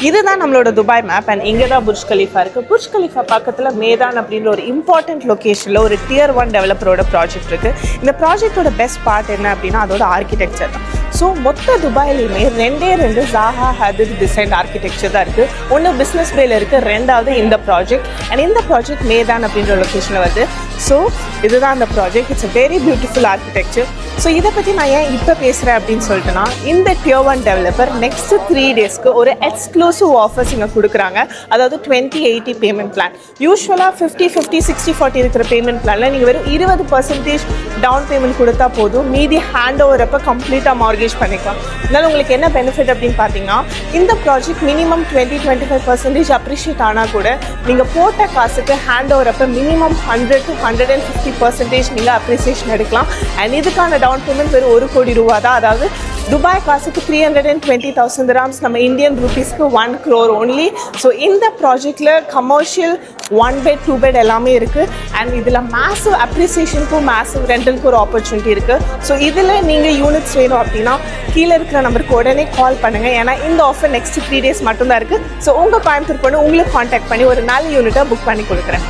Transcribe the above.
இதுதான் நம்மளோட Dubai map and இங்கே தான் புர்ஜ் கலீஃபா இருக்குது. புர்ஜ் கலீஃபா பக்கத்தில் மேதான் அப்படின்ற ஒரு இம்பார்ட்டன்ட் லொக்கேஷனில் ஒரு Tier 1 டெவலப்பரோட ப்ராஜெக்ட் இருக்குது. இந்த ப்ராஜெக்டோட பெஸ்ட் பார்ட் என்ன அப்படின்னா அதோட ஆர்கிடெக்சர் தான். ஸோ மொத்த துபாயிலையுமே ரெண்டு ஜாஹா ஹதித் டிசைன் ஆர்கிடெக்சர் தான் இருக்குது. ஒன்று பிஸ்னஸ் பேல இருக்குது, ரெண்டாவது இந்த ப்ராஜெக்ட். அண்ட் இந்த ப்ராஜெக்ட் மேதான் அப்படின்ற லொக்கேஷனில் வருது. ஸோ இதுதான் அந்த project. It's a very beautiful architecture. So இதை பற்றி நான் ஏன் இப்போ பேசுகிறேன் அப்படின்னு சொல்லிட்டுனா, இந்த Tier 1 டெவலப்பர் நெக்ஸ்ட் 3 டேஸ்க்கு ஒரு எக்ஸ்க்ளூசிவ் ஆஃபர்ஸ் இங்கே கொடுக்குறாங்க. அதாவது 20-80 பேமெண்ட் பிளான். யூஸ்வலாக 50-50 60-40 இருக்கிற பேமெண்ட் பிளானில் நீங்கள் வெறும் 20% டவுன் பேமெண்ட் கொடுத்தா போதும், மீதி ஹேண்ட் ஓவர் அப்போ கம்ப்ளீட்டாக மார்கேஜ் பண்ணிக்கலாம். அதனால் உங்களுக்கு என்ன பெனிஃபிட் அப்படின்னு பார்த்தீங்கன்னா, இந்த ப்ராஜெக்ட் மினிமம் 20-25% அப்ரிஷியேட் ஆனால் கூட நீங்கள் போட்ட காசுக்கு ஹேண்ட் ஓவர் அப்போ மினிமம் 100-150% நீங்கள் அப்ரிசியேஷன் எடுக்கலாம். அண்ட் இதுக்கான டவுன் பேமெண்ட் வெறும் 1 கோடி ரூபா தான். அதாவது துபாய் காசுக்கு 320,000 dirhams, நம்ம இந்தியன் ரூபீஸ்க்கு 1 crore only. ஸோ இந்த ப்ராஜெக்டில் கமர்ஷியல் 1 bed 2 bed எல்லாமே இருக்குது. அண்ட் இதில் மேசிவ் அப்ரிசியேஷனுக்கும் மேசிவ் ரெண்டலுக்கு ஒரு ஆப்பர்ச்சுனிட்டி இருக்குது. ஸோ இதில் நீங்கள் யூனிட்ஸ் வேணும் அப்படின்னா கீழே இருக்கிற நம்பருக்கு உடனே கால் பண்ணுங்கள். ஏன்னா இந்த ஆஃபர் நெக்ஸ்ட் 3 days மட்டும்தான் இருக்குது. ஸோ உங்கள் கோயம்புத்தூர் பண்ணி உங்களுக்கு காண்டாக்ட் பண்ணி ஒரு நல்ல யூனிட்டாக புக் பண்ணி கொடுக்குறேன்.